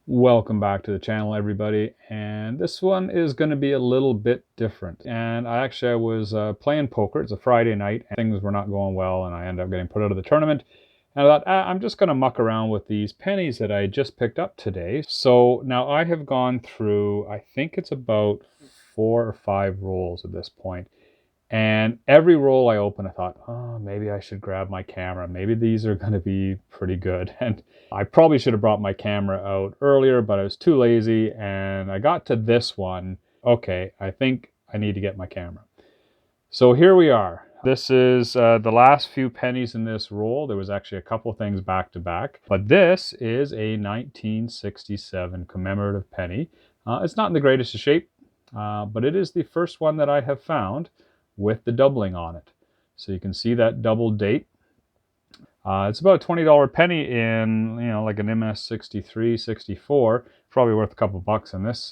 Welcome back to the channel, everybody, and this one is going to be a little bit different. And I was playing poker. It's a Friday night and things were not going well, and I ended up getting put out of the tournament. And I thought, I'm just going to muck around with these pennies that I just picked up today. So now I have gone through, I think it's about 4 or 5 rolls at this point. And every roll I open, I thought, oh, maybe I should grab my camera. Maybe these are going to be pretty good. And I probably should have brought my camera out earlier, but I was too lazy. And I got to this one. Okay, I think I need to get my camera. So here we are. This is the last few pennies in this roll. There was actually a couple things back to back. But this is a 1967 commemorative penny. It's not in the greatest of shape, but it is the first one that I have found with the doubling on it. So you can see that double date. It's about a $20 penny in, like an MS63, 64. Probably worth a couple bucks in this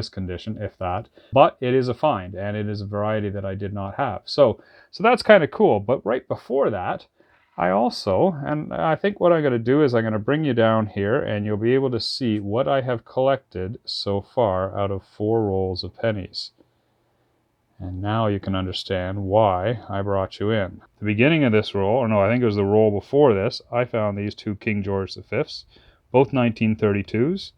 condition, if that. But it is a find, and it is a variety that I did not have. So that's kind of cool. But right before that, and I think what I'm going to do is I'm going to bring you down here, and you'll be able to see what I have collected so far out of 4 rolls of pennies. And now you can understand why I brought you in. The beginning of this roll, or no, I think it was the roll before this, I found these 2 King George V's, both 1932s.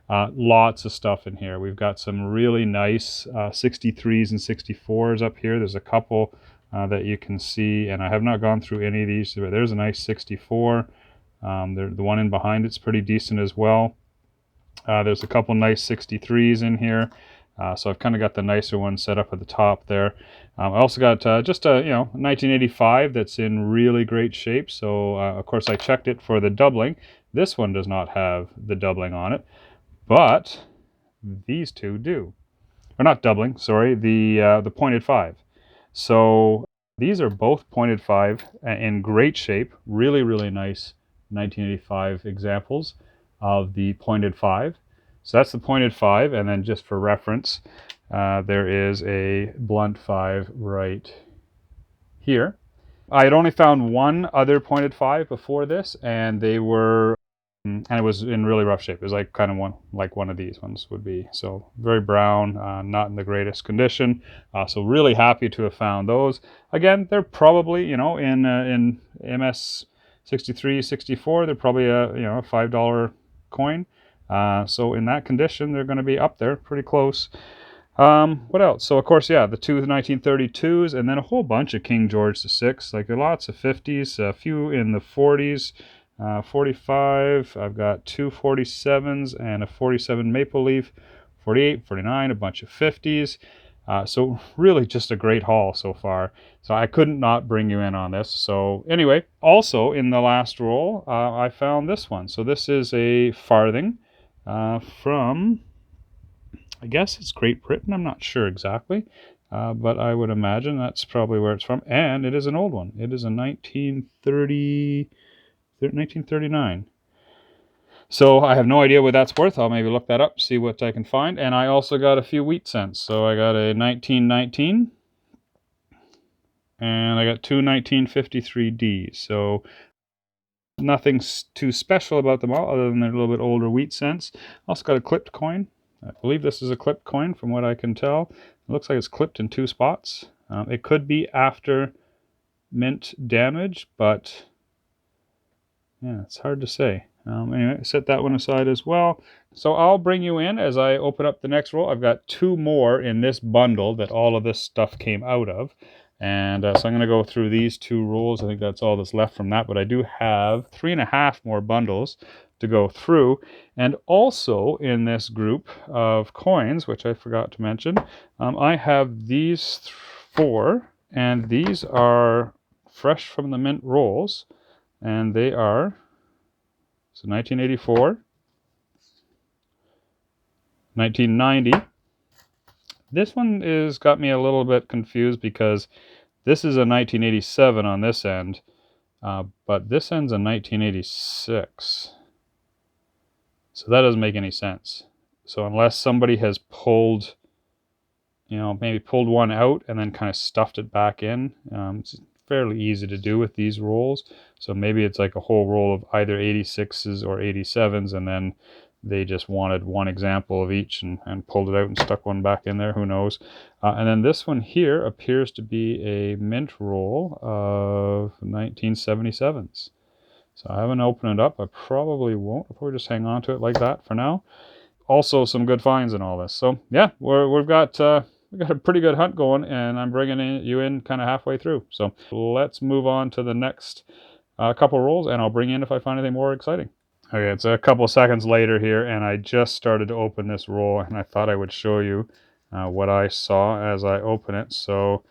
Lots of stuff in here. We've got some really nice 63s and 64s up here. There's a couple that you can see, and I have not gone through any of these, but there's a nice 64. The one in behind it's pretty decent as well. There's a couple nice 63s in here. So I've kind of got the nicer one set up at the top there. I also got just a 1985 that's in really great shape. So of course I checked it for the doubling. This one does not have the doubling on it, but these two do. Or not doubling, sorry, the pointed 5. So these are both pointed 5 in great shape. Really, really nice 1985 examples of the pointed 5. So that's the pointed 5, and then just for reference, there is a blunt 5 right here. I had only found one other pointed 5 before this, and they were, and it was in really rough shape. It was like kind of one of these ones would be. So very brown, not in the greatest condition. So really happy to have found those. Again, they're probably, in MS 63, 64, they're probably a $5 coin. So in that condition, they're going to be up there pretty close. What else? So of course, yeah, the 2 1932s, and then a whole bunch of King George VI, like lots of 50s, a few in the 40s, 45. I've got 2 47s and a 47 Maple Leaf, 48, 49, a bunch of 50s. So really just a great haul so far. So I couldn't not bring you in on this. So anyway, also in the last roll, I found this one. So this is a farthing. From, I guess it's Great Britain. I'm not sure exactly, but I would imagine that's probably where it's from. And it is an old one. It is a 1939. So I have no idea what that's worth. I'll maybe look that up, see what I can find. And I also got a few wheat cents. So I got a 1919, and I got 2 1953Ds. So nothing too special about them all, other than they're a little bit older wheat cents. Also got a clipped coin. I believe this is a clipped coin from what I can tell. It looks like it's clipped in 2 spots. It could be after mint damage, but yeah, it's hard to say. Anyway, set that one aside as well. So I'll bring you in as I open up the next roll. I've got 2 more in this bundle that all of this stuff came out of. And so I'm going to go through these 2 rolls. I think that's all that's left from that. But I do have 3.5 more bundles to go through. And also in this group of coins, which I forgot to mention, I have these 4. And these are fresh from the mint rolls. And they are, so 1984, 1990. This one is got me a little bit confused because this is a 1987 on this end, but this end's a 1986. So that doesn't make any sense. So unless somebody has pulled, maybe pulled one out and then kind of stuffed it back in, it's fairly easy to do with these rolls. So maybe it's like a whole roll of either 86s or 87s, and then they just wanted one example of each and pulled it out and stuck one back in there. Who knows? And then this one here appears to be a mint roll of 1977s. So I haven't opened it up. I probably won't. I'll probably just hang on to it like that for now. Also some good finds in all this. So yeah, we've got a pretty good hunt going, and I'm bringing you in kind of halfway through. So let's move on to the next couple rolls, and I'll bring in if I find anything more exciting. Okay, it's a couple seconds later here, and I just started to open this roll, and I thought I would show you what I saw as I open it. So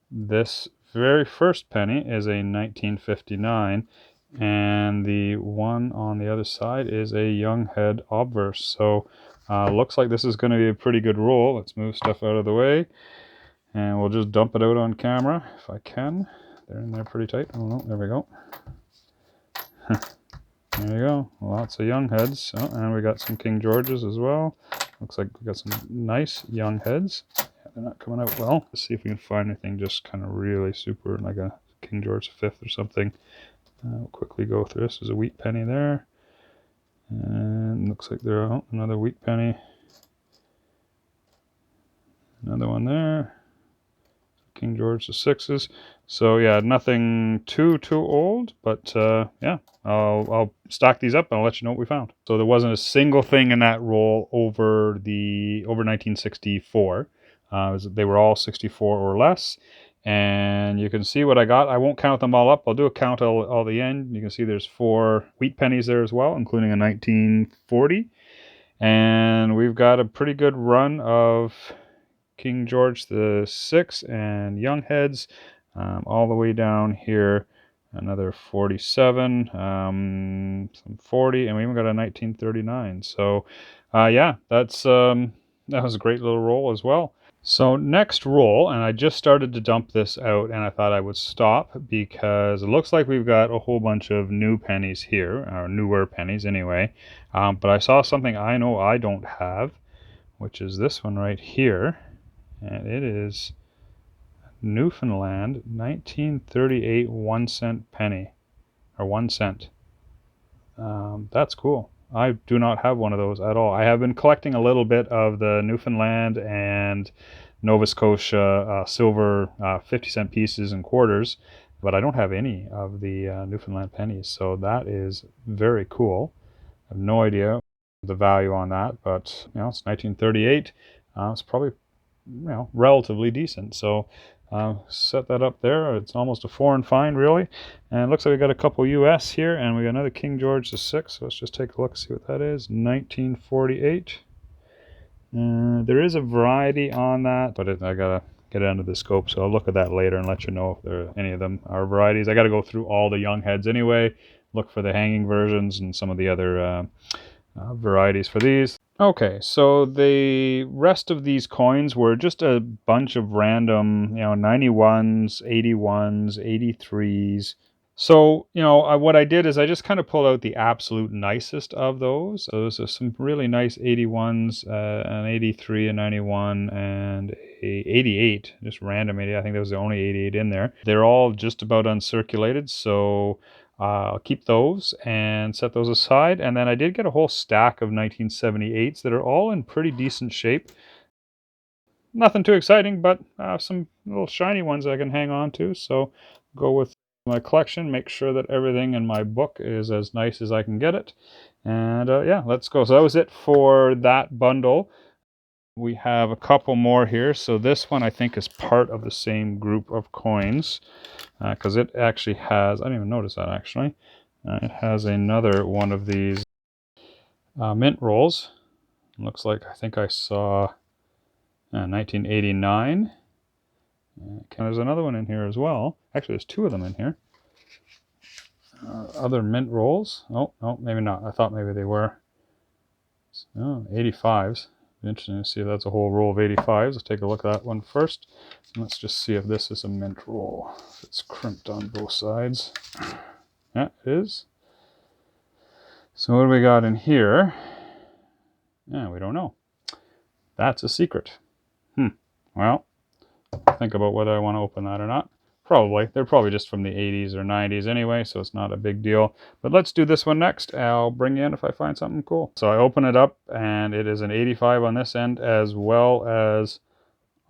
this very first penny is a 1959, and the one on the other side is a young head obverse. So looks like this is going to be a pretty good roll. Let's move stuff out of the way, and we'll just dump it out on camera if I can. They're in there pretty tight. Oh no, there we go. There you go, lots of young heads. Oh, and we got some King Georges as well. Looks like we got some nice young heads. Yeah, they're not coming out well. Let's see if we can find anything just kind of really super, like a King George V or something. We'll quickly go through this. There's a wheat penny there. And looks like there, oh, another wheat penny. Another one there. King George VI's. So yeah, nothing too old, but yeah, I'll stack these up and I'll let you know what we found. So there wasn't a single thing in that roll over 1964. They were all 64 or less, and you can see what I got. I won't count them all up. I'll do a count all the end. You can see there's 4 wheat pennies there as well, including a 1940, and we've got a pretty good run of King George VI and young heads, all the way down here. Another 47, some 40, and we even got a 1939. So yeah, that was a great little roll as well. So next roll, and I just started to dump this out, and I thought I would stop because it looks like we've got a whole bunch of new pennies here, or newer pennies anyway. But I saw something I know I don't have, which is this one right here. And it is Newfoundland 1938 1-cent penny, or 1 cent. That's cool. I do not have one of those at all. I have been collecting a little bit of the Newfoundland and Nova Scotia silver 50-cent pieces and quarters, but I don't have any of the Newfoundland pennies. So that is very cool. I have no idea the value on that, but you know, it's 1938. It's probably, you know, relatively decent. So set that up there. It's almost a foreign find, really. And it looks like we got a couple US here, and we got another King George VI. So let's just take a look, see what that is. 1948. There is a variety on that, but I gotta get it under the scope, so I'll look at that later and let you know if there are any of them are varieties. I gotta go through all the young heads anyway, look for the hanging versions and some of the other varieties for these. Okay, so the rest of these coins were just a bunch of random, you know, 91s, 81s, 83s. So, you know, what I did is I just kind of pulled out the absolute nicest of those. So those are some really nice 81s, an 83, a 91, and a 88, just random 80. I think there was the only 88 in there. They're all just about uncirculated, so I'll keep those and set those aside. And then I did get a whole stack of 1978s that are all in pretty decent shape. Nothing too exciting, but some little shiny ones I can hang on to. So go with my collection, make sure that everything in my book is as nice as I can get it. And yeah, let's go. So that was it for that bundle. We have a couple more here. So this one I think is part of the same group of coins, because it actually has, I didn't even notice that actually, it has another one of these mint rolls. Looks like, I think I saw 1989. Okay, there's another one in here as well. Actually, there's 2 of them in here. Other mint rolls. Oh, no, maybe not. I thought maybe they were. Oh, 85s. Interesting to see if that's a whole roll of 85s. Let's take a look at that one first. And let's just see if this is a mint roll. If it's crimped on both sides. Yeah, it is. So what do we got in here? Yeah, we don't know. That's a secret. Well, think about whether I want to open that or not. Probably. They're probably just from the 80s or 90s anyway, so it's not a big deal. But let's do this one next. I'll bring you in if I find something cool. So I open it up, and it is an 85 on this end as well as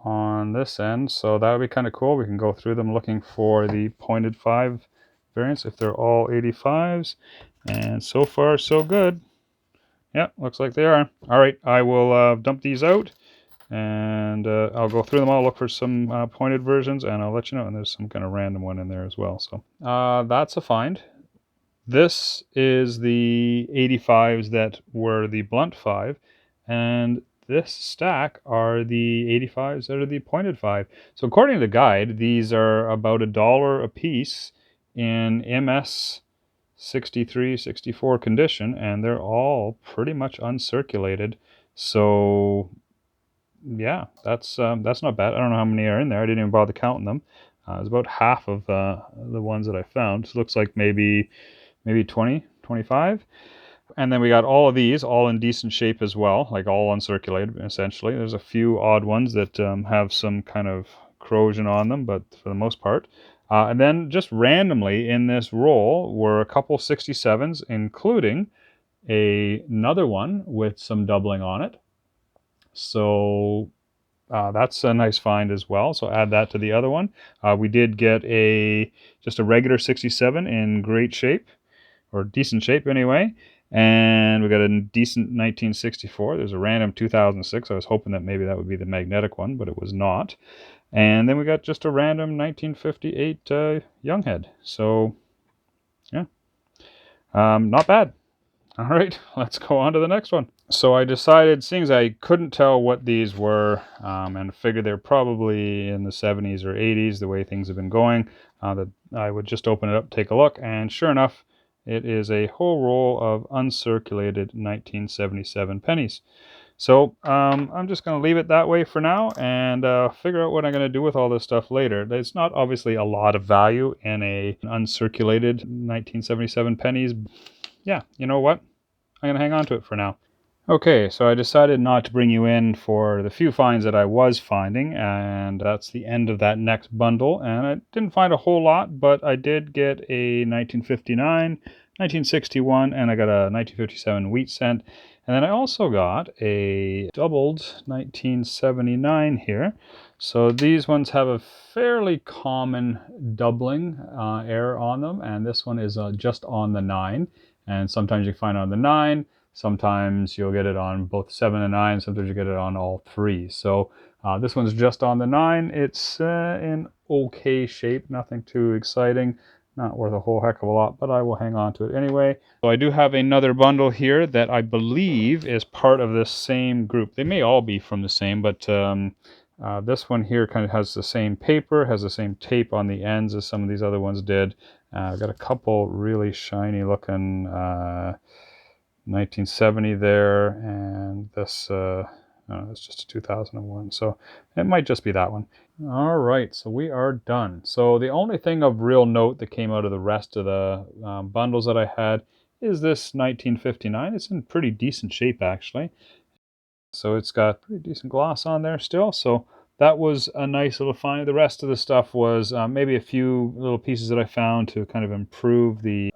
on this end. So that would be kind of cool. We can go through them looking for the pointed 5 variants if they're all 85s. And so far, so good. Yeah, looks like they are. All right, I will dump these out, and I'll go through them all, look for some pointed versions, and I'll let you know. And there's some kind of random one in there as well. So that's a find. This is the 85s that were the blunt 5, and this stack are the 85s that are the pointed 5. So according to the guide, these are about $1 a piece in MS 63, 64 condition, and they're all pretty much uncirculated. So yeah, that's not bad. I don't know how many are in there. I didn't even bother counting them. It's about half of the ones that I found. So it looks like maybe 20, 25. And then we got all of these, all in decent shape as well, like all uncirculated, essentially. There's a few odd ones that have some kind of corrosion on them, but for the most part. And then just randomly in this roll were a couple 67s, including another one with some doubling on it. So that's a nice find as well. So add that to the other one. We did get just a regular 67 in great shape, or decent shape anyway. And we got a decent 1964. There's a random 2006. I was hoping that maybe that would be the magnetic one, but it was not. And then we got just a random 1958 Younghead. So, yeah, not bad. All right, let's go on to the next one. So I decided, seeing as I couldn't tell what these were, and figured they're probably in the 70s or 80s, the way things have been going, that I would just open it up, take a look, and sure enough, it is a whole roll of uncirculated 1977 pennies. So I'm just going to leave it that way for now, and figure out what I'm going to do with all this stuff later. There's not obviously a lot of value in an uncirculated 1977 pennies. Yeah, you know what? I'm going to hang on to it for now. Okay, so I decided not to bring you in for the few finds that I was finding, and that's the end of that next bundle. And I didn't find a whole lot, but I did get a 1959, 1961, and I got a 1957 wheat cent. And then I also got a doubled 1979 here. So these ones have a fairly common doubling error on them, and this one is just on the 9. And sometimes you find it on the 9. Sometimes you'll get it on both 7 and 9. Sometimes you get it on all 3. So this one's just on the 9. It's in okay shape, nothing too exciting, not worth a whole heck of a lot, but I will hang on to it anyway. So I do have another bundle here that I believe is part of this same group. They may all be from the same, but this one here kind of has the same paper, has the same tape on the ends as some of these other ones did. I've got a couple really shiny looking 1970 there, and this it's just a 2001, so it might just be that one. All right, so we are done. So the only thing of real note that came out of the rest of the bundles that I had is this 1959. It's in pretty decent shape, actually. So it's got pretty decent gloss on there still, so that was a nice little find. The rest of the stuff was maybe a few little pieces that I found to kind of improve the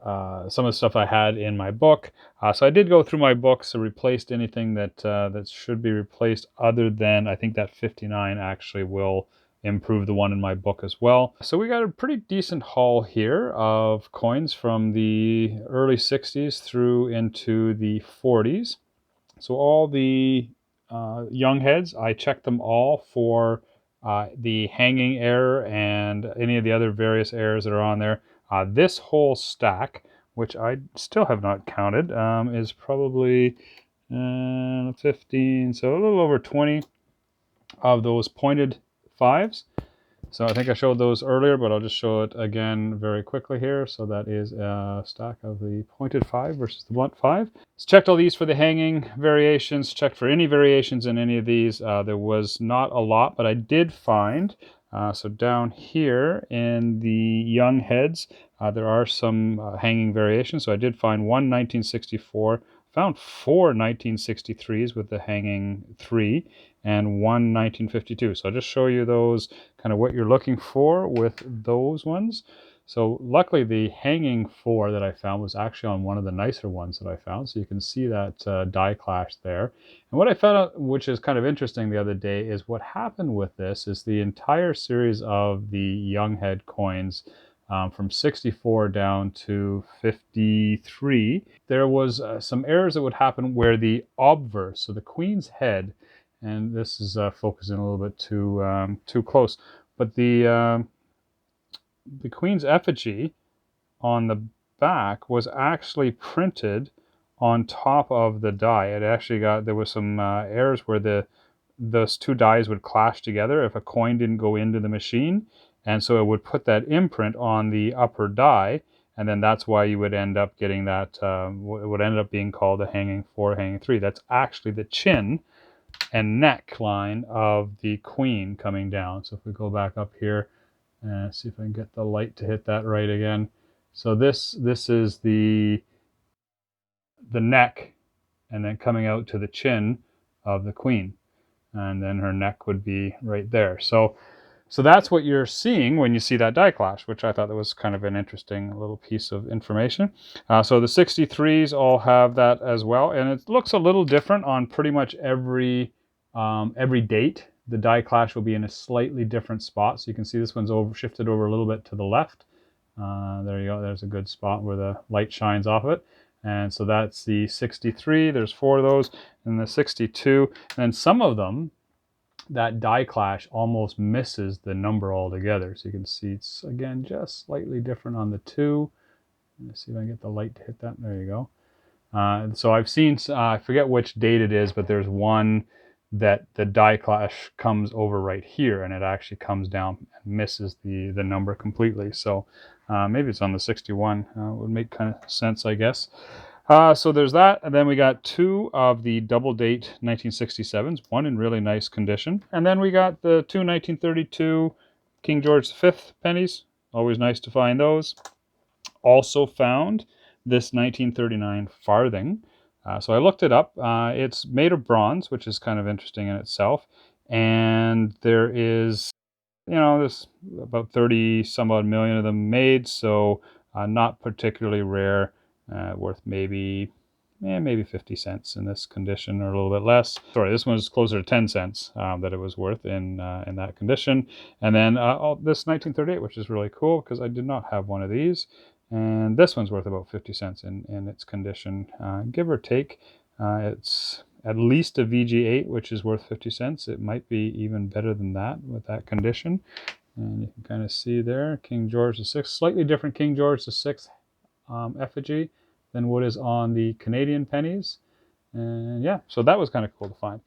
some of the stuff I had in my book. So I did go through my books and replaced anything that that should be replaced, other than I think that 59 actually will improve the one in my book as well. So we got a pretty decent haul here of coins from the early 60s through into the 40s. So all the young heads, I checked them all for the hanging error and any of the other various errors that are on there. This whole stack, which I still have not counted, is probably 15, so a little over 20 of those pointed 5s. So I think I showed those earlier, but I'll just show it again very quickly here. So that is a stack of the pointed 5 versus the blunt 5. So checked all these for the hanging variations, checked for any variations in any of these. There was not a lot, but I did find, so down here in the young heads, there are some hanging variations. So I did find one 1964, found 4 1963s with the hanging 3 and 1 1952. So I'll just show you those, kind of what you're looking for with those ones. So luckily the hanging 4 that I found was actually on one of the nicer ones that I found. So you can see that die clash there. And what I found out, which is kind of interesting the other day, is what happened with this is the entire series of the young head coins from 64 down to 53, there was some errors that would happen where the obverse, so the queen's head, and this is focusing a little bit too close, but the queen's effigy on the back was actually printed on top of the die. It actually there was some errors where those two dies would clash together if a coin didn't go into the machine, and so it would put that imprint on the upper die, and then that's why you would end up getting that what would end up being called a hanging 4, hanging 3. That's actually the chin and neckline of the queen coming down. So if we go back up here and see if I can get the light to hit that right again. So this is the neck, and then coming out to the chin of the queen, and then her neck would be right there. So that's what you're seeing when you see that die clash, which I thought that was kind of an interesting little piece of information. So the 63s all have that as well, and it looks a little different on pretty much every date. The die clash will be in a slightly different spot. So you can see this one's shifted over a little bit to the left. There you go. There's a good spot where the light shines off of it. And so that's the 63. There's 4 of those, and the 62. And some of them, that die clash almost misses the number altogether. So you can see it's, again, just slightly different on the 2. Let's see if I can get the light to hit that. There you go. So I've seen, I forget which date it is, but there's one that the die clash comes over right here, and it actually comes down and misses the number completely. So maybe it's on the 61. Would make kind of sense, I guess. So there's that, and then we got 2 of the double date 1967s, one in really nice condition, and then we got the 2 1932 King George V pennies. Always nice to find those. Also found this 1939 farthing. So I looked it up. It's made of bronze, which is kind of interesting in itself, and there is, there's about 30 some odd million of them made, so not particularly rare. Worth maybe 50 cents in this condition, or a little bit less. Sorry, this one's closer to 10 cents that it was worth in that condition. And then this 1938, which is really cool because I did not have one of these. And this one's worth about 50 cents in its condition, give or take. It's at least a VG8, which is worth 50 cents. It might be even better than that with that condition. And you can kind of see there, King George VI, slightly different King George VI effigy than what is on the Canadian pennies. And yeah, so that was kind of cool to find.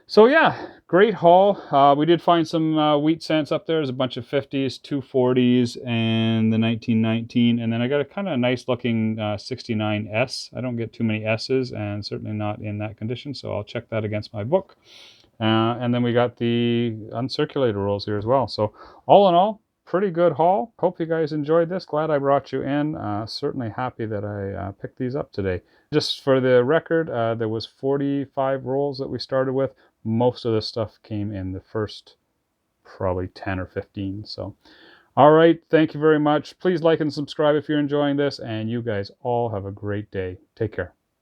So yeah, great haul. We did find some wheat cents up there. There's a bunch of 50s, 240s, and the 1919. And then I got a kind of nice looking 69S. I don't get too many S's, and certainly not in that condition, so I'll check that against my book. And then we got the uncirculated rolls here as well. So all in all, pretty good haul. Hope you guys enjoyed this. Glad I brought you in. Certainly happy that I picked these up today. Just for the record, there was 45 rolls that we started with. Most of the stuff came in the first probably 10 or 15. So, all right. Thank you very much. Please like and subscribe if you're enjoying this. And you guys all have a great day. Take care.